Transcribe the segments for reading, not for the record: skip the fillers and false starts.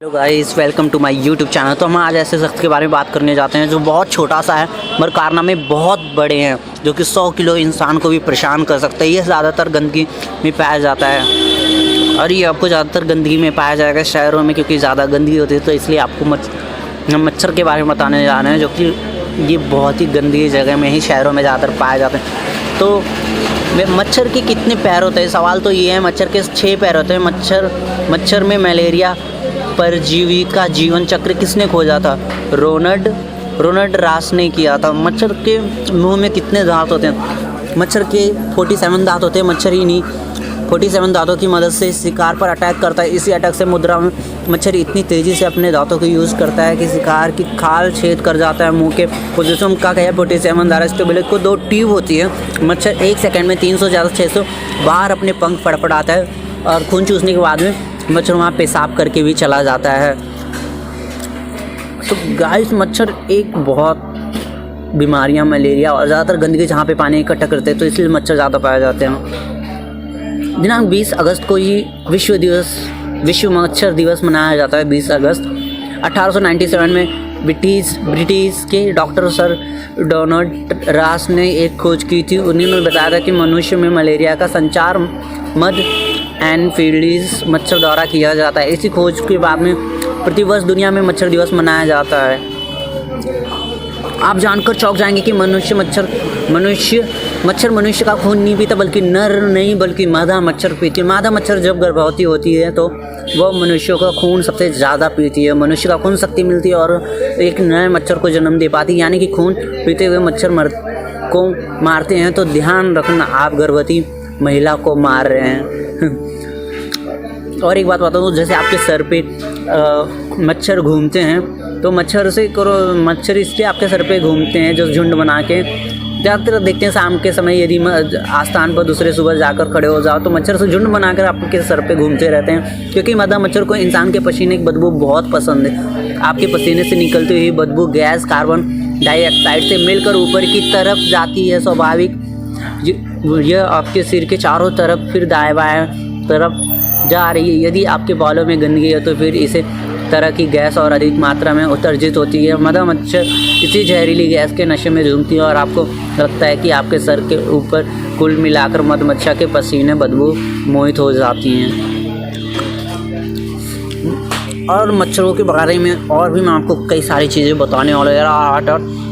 Hello guys, welcome to my YouTube channel. तो हम आज ऐसे शख्स के बारे में बात करने जाते हैं जो बहुत छोटा सा है मगर कारनामे बहुत बड़े हैं, जो कि 100 किलो इंसान को भी परेशान कर सकता है। ये ज़्यादातर गंदगी में पाया जाता है और ये आपको ज़्यादातर गंदगी में पाया जाएगा शहरों में, क्योंकि ज़्यादा गंदगी होती है। तो इसलिए आपको मच्छर के बारे में बताने जा रहे हैं, जो कि ये बहुत ही गंदी जगह में ही शहरों में ज़्यादातर पाए जाते हैं। तो मच्छर के कितने पैर होते हैं, सवाल तो ये है। मच्छर के 6 पैर होते हैं। मच्छर में मलेरिया परजीवी का जीवन चक्र किसने खोजा था? रोनाल्ड रास ने किया था। मच्छर के मुंह में कितने दांत होते हैं? मच्छर के 47 दांत होते हैं। मच्छर ही नहीं, 47 दांतों की मदद से शिकार पर अटैक करता है। इसी अटैक से मुद्रा में मच्छर इतनी तेज़ी से अपने दांतों को यूज़ करता है कि शिकार की खाल छेद कर जाता है। मुंह के पोजिशन का क्या है 47 दांत। इसके बिल को 2 ट्यूब होती है। मच्छर 1 सेकंड में 300 ज़्यादा 600 बार अपने पंख फड़फड़ाता है और खून चूसने के बाद में मच्छर वहाँ पेशाब करके भी चला जाता है। तो गाइस, मच्छर एक बहुत बीमारियाँ, मलेरिया और ज़्यादातर गंदगी जहाँ पे पानी इकट्ठा करते हैं, तो इसलिए मच्छर ज़्यादा पाए जाते हैं। दिनांक 20 अगस्त को ही विश्व मच्छर दिवस मनाया जाता है। 20 अगस्त 1897 में ब्रिटिश के डॉक्टर सर रोनाल्ड रास ने एक खोज की थी। उन्होंने बताया था कि मनुष्य में मलेरिया का संचार मद एनफिलीज मच्छर द्वारा किया जाता है। इसी खोज के बाद में प्रतिवर्ष दुनिया में मच्छर दिवस मनाया जाता है। आप जानकर चौंक जाएंगे कि मनुष्य का खून नहीं पीता, बल्कि नर नहीं बल्कि मादा मच्छर पीती है। मादा मच्छर जब गर्भवती होती है तो वह मनुष्यों का खून सबसे ज़्यादा पीती है। मनुष्य का खून शक्ति मिलती है और एक नए मच्छर को जन्म दे पाती है। यानी कि खून पीते हुए मच्छर को मारते हैं। तो ध्यान रखना, आप गर्भवती महिला को मार रहे हैं। और एक बात बता दूँ, जैसे आपके सर पे मच्छर घूमते हैं, तो मच्छर इसलिए आपके सर पे घूमते हैं जो झुंड बना के। ज़्यादातर देखते हैं शाम के समय यदि आस्थान पर दूसरे सुबह जाकर खड़े हो जाओ तो मच्छर से झुंड बनाकर आपके सर पे घूमते रहते हैं, क्योंकि मादा मच्छर को इंसान के पसीने की बदबू बहुत पसंद है। आपके पसीने से निकलती हुई बदबू गैस कार्बन डाइऑक्साइड से मिलकर ऊपर की तरफ जाती है। स्वाभाविक यह आपके सिर के चारों तरफ फिर दाएं बाएं तरफ जा रही है। यदि आपके बालों में गंदगी है तो फिर इसे तरह की गैस और अधिक मात्रा में उत्सर्जित होती है। मादा मच्छर इसी जहरीली गैस के नशे में झूमती है और आपको लगता है कि आपके सर के ऊपर कुल मिलाकर मधुमक्खियों के पसीने बदबू मोहित हो जाती हैं। और मच्छरों के बारे में और भी मैं आपको कई सारी चीज़ें बताने वाला यार आठ।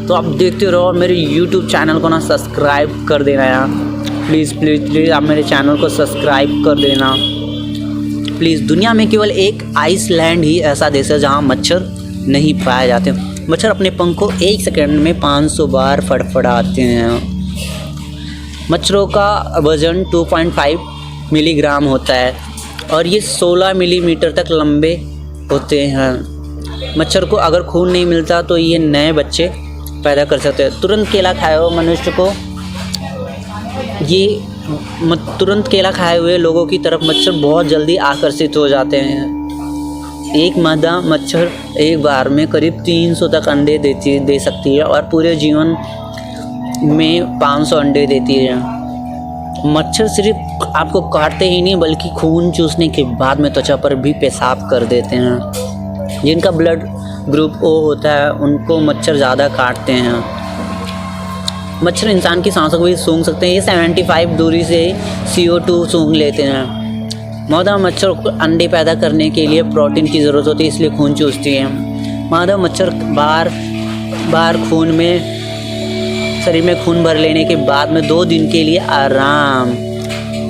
तो आप देखते रहो और मेरे YouTube चैनल को ना सब्सक्राइब कर देना यार। प्लीज़ आप मेरे चैनल को सब्सक्राइब कर देना प्लीज़। दुनिया में केवल एक आइसलैंड ही ऐसा देश है जहाँ मच्छर नहीं पाए जाते। मच्छर अपने पंख को 1 सेकंड में 500 बार फड़फड़ाते हैं। मच्छरों का वज़न 2.5 मिलीग्राम होता है और ये 16 मिलीमीटर तक लंबे होते हैं। मच्छर को अगर खून नहीं मिलता तो ये नए बच्चे पैदा कर सकते हैं। तुरंत केला खाए हुए लोगों की तरफ मच्छर बहुत जल्दी आकर्षित हो जाते हैं। एक मादा मच्छर एक बार में करीब 300 तक अंडे दे सकती है और पूरे जीवन में 500 अंडे देती है। मच्छर सिर्फ आपको काटते ही नहीं बल्कि खून चूसने के बाद में त्वचा पर भी पेशाब कर देते हैं। जिनका ब्लड ग्रुप O होता है उनको मच्छर ज़्यादा काटते हैं। मच्छर इंसान की सांसों को भी सूंघ सकते हैं। ये 75 दूरी से CO2 सूंघ लेते हैं। मादा मच्छर को अंडे पैदा करने के लिए प्रोटीन की ज़रूरत होती है, इसलिए खून चूसती है। मादा मच्छर बार शरीर में खून भर लेने के बाद में 2 दिन के लिए आराम।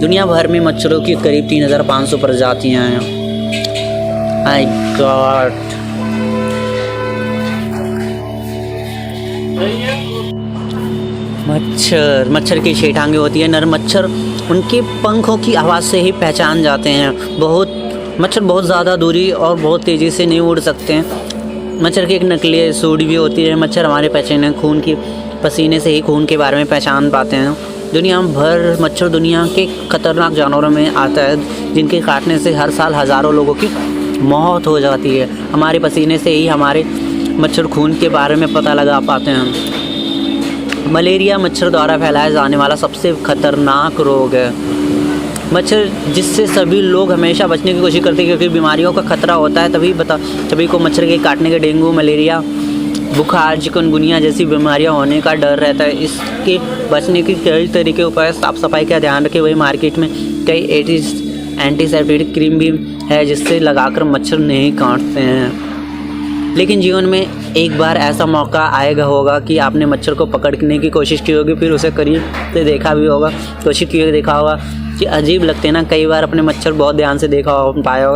दुनिया भर में मच्छरों की करीब 3500 प्रजातियाँ हैं। My God. मच्छर की 6 टांगें होती है। नर मच्छर उनके पंखों की आवाज़ से ही पहचान जाते हैं। मच्छर बहुत ज़्यादा दूरी और बहुत तेज़ी से नहीं उड़ सकते हैं। मच्छर की एक नकली सूंड भी होती है। मच्छर हमारे पसीने से ही खून के बारे में पहचान पाते हैं। दुनिया भर मच्छर दुनिया के खतरनाक जानवरों में आता है, जिनके काटने से हर साल हज़ारों लोगों की मौत हो जाती है। हमारे पसीने से ही हमारे मच्छर खून के बारे में पता लगा पाते हैं। मलेरिया मच्छर द्वारा फैलाया जाने वाला सबसे खतरनाक रोग है। मच्छर जिससे सभी लोग हमेशा बचने की कोशिश करते हैं, क्योंकि बीमारियों का खतरा होता है। सभी को मच्छर के काटने के डेंगू, मलेरिया, बुखार, चिकनगुनिया जैसी बीमारियां होने का डर रहता है। इसके बचने के कई तरीके उपाय, साफ़ सफाई का ध्यान रखें। वही मार्केट में कई एंटीसेप्टिक क्रीम भी है जिससे लगाकर मच्छर नहीं काटते हैं। लेकिन जीवन में एक बार ऐसा मौका आएगा होगा कि आपने मच्छर को पकड़ने की कोशिश की होगी, फिर उसे करीब से देखा भी होगा, कोशिश की देखा होगा कि अजीब लगते हैं ना। कई बार अपने मच्छर बहुत ध्यान से देखा पाया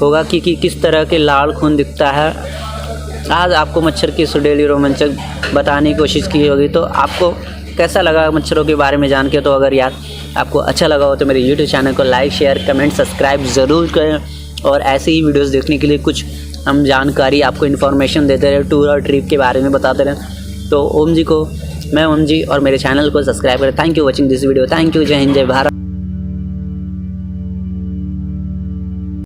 होगा कि किस तरह के लाल खून दिखता है। आज आपको मच्छर की सुडेली रोमांचक बताने की कोशिश की होगी। तो आपको कैसा लगा मच्छरों के बारे में जान के? तो अगर यार आपको अच्छा लगा हो तो मेरे YouTube चैनल को लाइक, शेयर, कमेंट, सब्सक्राइब ज़रूर करें। और ऐसे ही वीडियोस देखने के लिए कुछ हम जानकारी आपको इन्फॉर्मेशन देते रहे, टूर और ट्रिप के बारे में बताते रहें। तो मैं ओम जी और मेरे चैनल को सब्सक्राइब करें। Thank you watching this video. Thank you. जय हिंद, जय भारत।